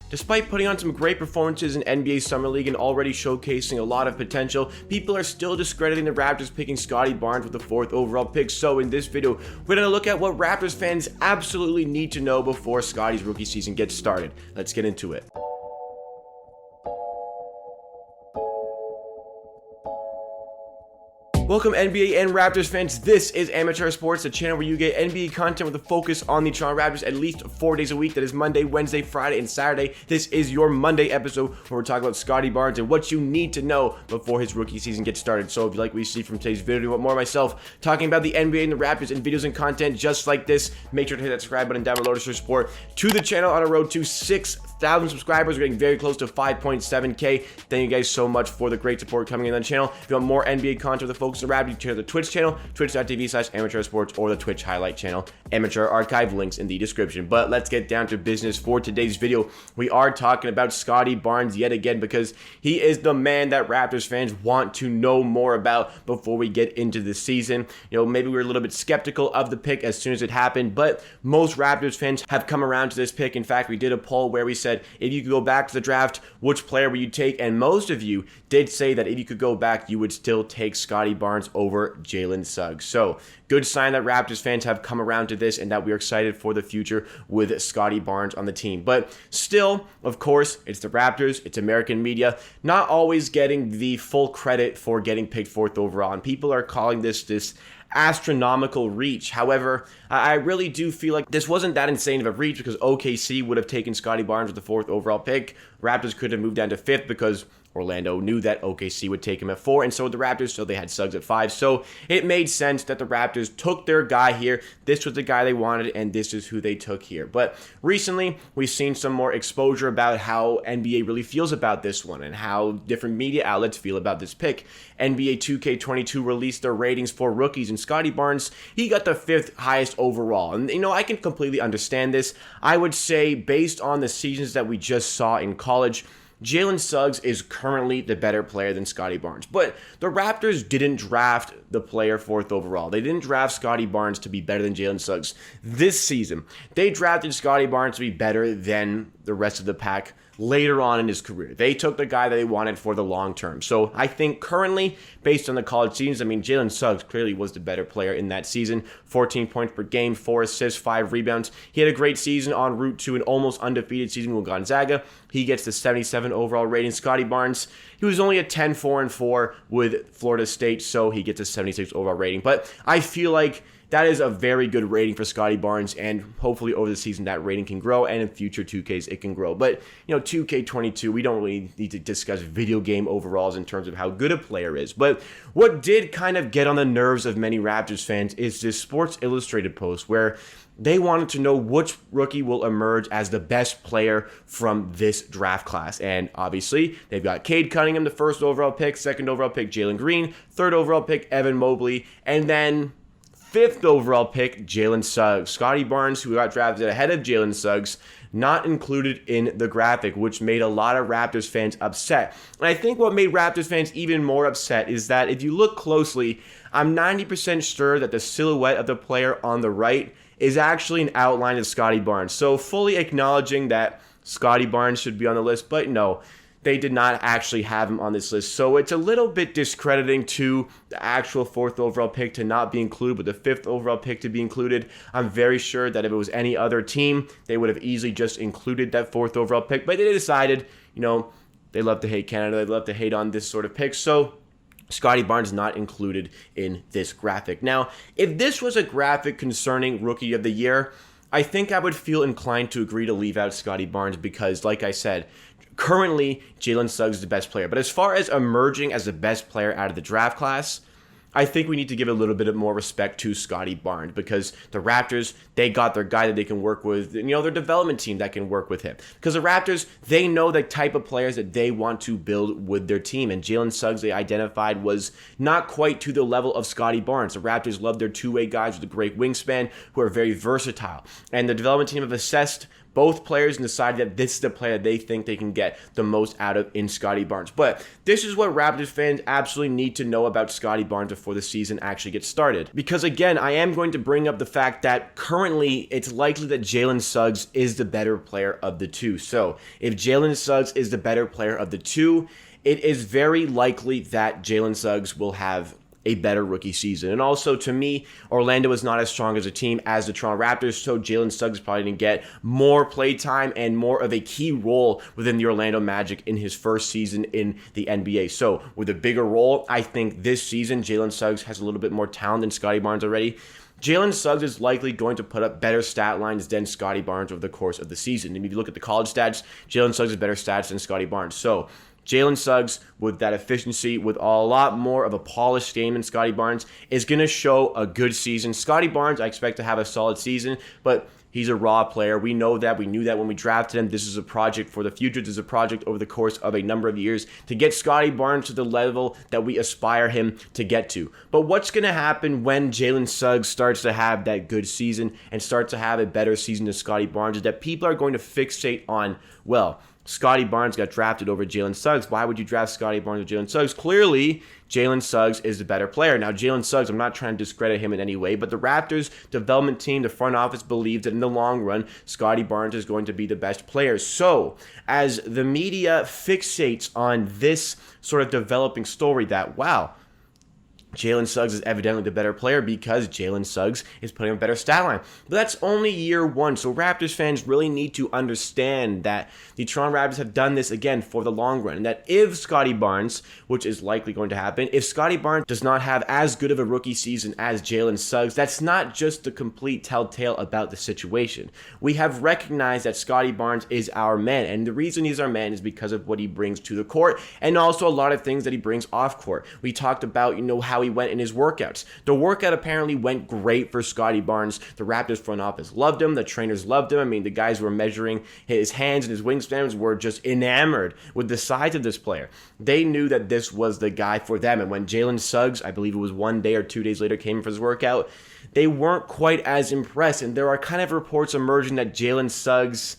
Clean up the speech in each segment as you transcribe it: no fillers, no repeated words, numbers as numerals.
Despite putting on some great performances in NBA Summer League and already showcasing a lot of potential, people are still discrediting the Raptors picking Scottie Barnes with the 4th overall pick. So in this video, we're going to look at what Raptors fans absolutely need to know before Scottie's rookie season gets started. Let's get into it. Welcome NBA and Raptors fans, this is Amateur Sports, the channel where you get NBA content with a focus on the Toronto Raptors at least 4 days a week. That is Monday, Wednesday, Friday, and Saturday. This is your Monday episode where we're talking about Scottie Barnes and what you need to know before his rookie season gets started. So if you like what you see from today's video, you want more of myself talking about the NBA and the Raptors and videos and content just like this, make sure to hit that subscribe button down below to show support to the channel on a road to 6,000 subscribers. We're getting very close to 5.7K. Thank you guys so much for the great support coming in on the channel. If you want more NBA content with the focus on the Raptors, you can check out the Twitch channel, twitch.tv/amateursports, or the Twitch highlight channel, Amateur Archive, links in the description. But let's get down to business for today's video. We are talking about Scottie Barnes yet again because he is the man that Raptors fans want to know more about before we get into the season. You know, maybe we were a little bit skeptical of the pick as soon as it happened, but most Raptors fans have come around to this pick. In fact, we did a poll where we said, if you could go back to the draft, which player would you take? And most of you did say that if you could go back, you would still take Scottie Barnes over Jalen Suggs. So good sign that Raptors fans have come around to this and that we're excited for the future with Scottie Barnes on the team. But still, of course, it's the Raptors, it's American media, not always getting the full credit for getting picked 4th overall. And people are calling this astronomical reach. However, I really do feel like this wasn't that insane of a reach because OKC would have taken Scottie Barnes with the 4th overall pick. Raptors could have moved down to 5th because Orlando knew that OKC would take him at 4, and so the Raptors, so they had Suggs at 5. So it made sense that the Raptors took their guy here. This was the guy they wanted, and this is who they took here. But recently, we've seen some more exposure about how NBA really feels about this one and how different media outlets feel about this pick. NBA 2K22 released their ratings for rookies, and Scottie Barnes, he got the 5th highest overall. And, you know, I can completely understand this. I would say, based on the seasons that we just saw in college, Jalen Suggs is currently the better player than Scottie Barnes. But the Raptors didn't draft the player 4th overall. They didn't draft Scottie Barnes to be better than Jalen Suggs this season. They drafted Scottie Barnes to be better than the rest of the pack later on in his career. They took the guy that they wanted for the long term. So I think currently, based on the college seasons, I mean, Jalen Suggs clearly was the better player in that season. 14 points per game, 4 assists, 5 rebounds. He had a great season en route to an almost undefeated season with Gonzaga. He gets the 77 overall rating. Scottie Barnes, he was only a 10-4-4 with Florida State, so he gets a 76 overall rating. But I feel like that is a very good rating for Scottie Barnes, and hopefully over the season that rating can grow, and in future 2Ks it can grow. But, you know, 2K22, we don't really need to discuss video game overalls in terms of how good a player is. But what did kind of get on the nerves of many Raptors fans is this Sports Illustrated post where they wanted to know which rookie will emerge as the best player from this draft class. And obviously, they've got Cade Cunningham, the 1st overall pick, 2nd overall pick, Jalen Green, 3rd overall pick, Evan Mobley, and then 5th overall pick, Jalen Suggs. Scottie Barnes, who got drafted ahead of Jalen Suggs, not included in the graphic, which made a lot of Raptors fans upset. And I think what made Raptors fans even more upset is that if you look closely, I'm 90% sure that the silhouette of the player on the right is actually an outline of Scottie Barnes. So fully acknowledging that Scottie Barnes should be on the list, but no, they did not actually have him on this list. So it's a little bit discrediting to the actual 4th overall pick to not be included, but the 5th overall pick to be included. I'm very sure that if it was any other team, they would have easily just included that 4th overall pick. But they decided, you know, they love to hate Canada. They love to hate on this sort of pick. So Scottie Barnes not included in this graphic. Now, if this was a graphic concerning Rookie of the Year, I think I would feel inclined to agree to leave out Scottie Barnes because, like I said, currently Jalen Suggs is the best player. But as far as emerging as the best player out of the draft class, I think we need to give a little bit more respect to Scottie Barnes because the Raptors, they got their guy that they can work with, you know, their development team that can work with him. Because the Raptors, they know the type of players that they want to build with their team. And Jalen Suggs, they identified, was not quite to the level of Scottie Barnes. The Raptors love their two-way guys with a great wingspan who are very versatile. And the development team have assessed both players and decided that this is the player that they think they can get the most out of in Scottie Barnes. But this is what Raptors fans absolutely need to know about Scottie Barnes before the season actually gets started. Because again, I am going to bring up the fact that currently it's likely that Jalen Suggs is the better player of the two. So if Jalen Suggs is the better player of the two, it is very likely that Jalen Suggs will have a better rookie season. And also, to me, Orlando is not as strong as a team as the Toronto Raptors, so Jalen Suggs is probably going to get more play time and more of a key role within the Orlando Magic in his first season in the NBA. So with a bigger role, I think this season, Jalen Suggs has a little bit more talent than Scottie Barnes already. Jalen Suggs is likely going to put up better stat lines than Scottie Barnes over the course of the season. And if you look at the college stats, Jalen Suggs has better stats than Scottie Barnes. So Jalen Suggs, with that efficiency, with a lot more of a polished game than Scottie Barnes, is going to show a good season. Scottie Barnes, I expect to have a solid season, but he's a raw player. We know that. We knew that when we drafted him. This is a project for the future. This is a project over the course of a number of years to get Scottie Barnes to the level that we aspire him to get to. But what's going to happen when Jalen Suggs starts to have that good season and starts to have a better season than Scottie Barnes is that people are going to fixate on, well, Scottie Barnes got drafted over Jalen Suggs. Why would you draft Scottie Barnes over Jalen Suggs? Clearly, Jalen Suggs is the better player. Now, Jalen Suggs, I'm not trying to discredit him in any way, but the Raptors development team, the front office, believes that in the long run, Scottie Barnes is going to be the best player. So, as the media fixates on this sort of developing story that, wow, Jalen Suggs is evidently the better player because Jalen Suggs is putting a better stat line. But that's only year one, so Raptors fans really need to understand that the Toronto Raptors have done this again for the long run, and that if Scottie Barnes, which is likely going to happen, if Scottie Barnes does not have as good of a rookie season as Jalen Suggs, that's not just the complete telltale about the situation. We have recognized that Scottie Barnes is our man, and the reason he's our man is because of what he brings to the court, and also a lot of things that he brings off court. We talked about, how he went in his workouts. The workout apparently went great for Scottie Barnes. The Raptors front office loved him. The trainers loved him. I mean, the guys who were measuring his hands and his wingspans were just enamored with the size of this player. They knew that this was the guy for them. And when Jalen Suggs, I believe it was 1 day or 2 days later, came in for his workout, they weren't quite as impressed. And there are kind of reports emerging that Jalen Suggs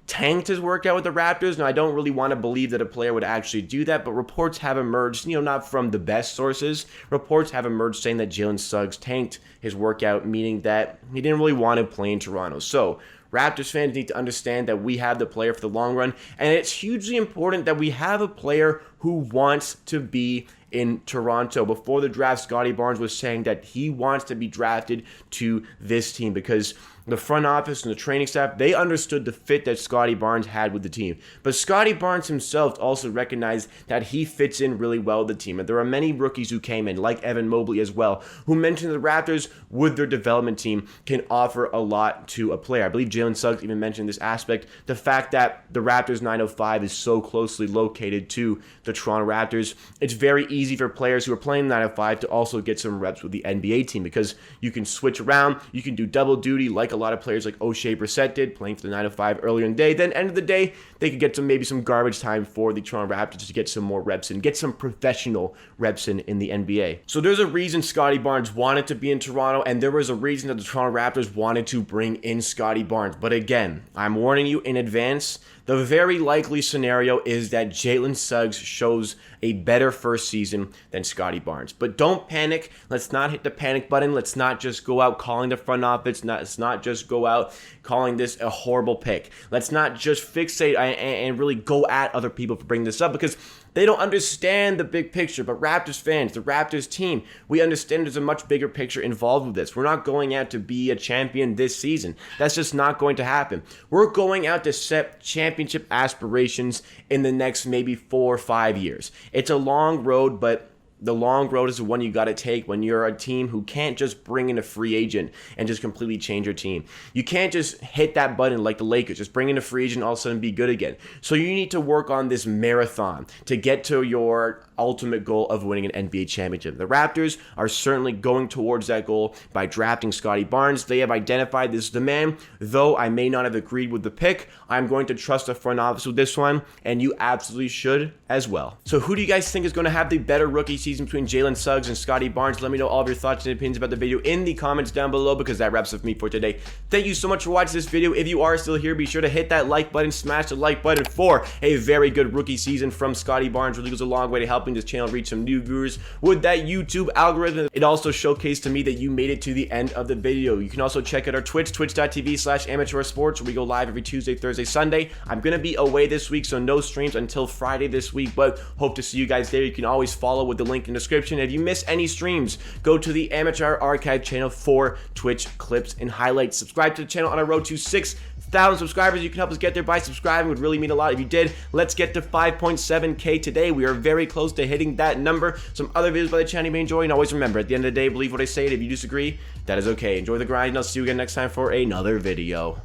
tanked his workout with the Raptors. Now, I don't really want to believe that a player would actually do that, but reports have emerged, not from the best sources. Reports have emerged saying that Jalen Suggs tanked his workout, meaning that he didn't really want to play in Toronto. So, Raptors fans need to understand that we have the player for the long run, and it's hugely important that we have a player who wants to be in Toronto. Before the draft, Scottie Barnes was saying that he wants to be drafted to this team because the front office and the training staff, they understood the fit that Scottie Barnes had with the team. But Scottie Barnes himself also recognized that he fits in really well with the team. And there are many rookies who came in, like Evan Mobley as well, who mentioned the Raptors, with their development team, can offer a lot to a player. I believe Jalen Suggs even mentioned this aspect, the fact that the Raptors 905 is so closely located to the Toronto Raptors. It's very easy for players who are playing 905 to also get some reps with the NBA team because you can switch around, you can do double duty like a lot of players like O'Shea Brissett did, playing for the 905 earlier in the day. Then end of the day, they could get maybe some garbage time for the Toronto Raptors to get some more reps in, get some professional reps in the NBA. So there's a reason Scottie Barnes wanted to be in Toronto, and there was a reason that the Toronto Raptors wanted to bring in Scottie Barnes. But again, I'm warning you in advance, the very likely scenario is that Jalen Suggs shows a better first season than Scottie Barnes. But don't panic. Let's not hit the panic button. Let's not just go out calling the front office. Let's not just go out calling this a horrible pick. Let's not just fixate and really go at other people for bringing this up because they don't understand the big picture. But Raptors fans, the Raptors team, we understand there's a much bigger picture involved with this. We're not going out to be a champion this season. That's just not going to happen. We're going out to set championship aspirations in the next maybe 4 or 5 years. It's a long road, but the long road is the one you got to take when you're a team who can't just bring in a free agent and just completely change your team. You can't just hit that button like the Lakers, just bring in a free agent and all of a sudden be good again. So you need to work on this marathon to get to your ultimate goal of winning an NBA championship. The Raptors are certainly going towards that goal by drafting Scottie Barnes. They have identified this as the man. Though I may not have agreed with the pick, I'm going to trust the front office with this one, and you absolutely should as well. So who do you guys think is going to have the better rookie season between Jalen Suggs and Scottie Barnes? Let me know all of your thoughts and opinions about the video in the comments down below, because that wraps up me for today. Thank you so much for watching this video. If you are still here, be sure to hit that like button, smash the like button for a very good rookie season from Scottie Barnes. Really goes a long way to helping this channel reach some new viewers with that YouTube algorithm. It also showcased to me that you made it to the end of the video. You can also check out our Twitch, twitch.tv/amateursports, where we go live every Tuesday, Thursday, Sunday. I'm going to be away this week, so no streams until Friday this week, but hope to see you guys there. You can always follow with the link in the description. If you miss any streams, go to the Amateur Archive channel for Twitch clips and highlights. Subscribe to the channel on our road to 6,000 subscribers. You can help us get there by subscribing. It would really mean a lot if you did. Let's get to 5.7K today. We are very close to hitting that number. Some other videos by the channel you may enjoy, and always remember, at the end of the day, believe what I say, and if you disagree, that is okay. Enjoy the grind, and I'll see you again next time for another video.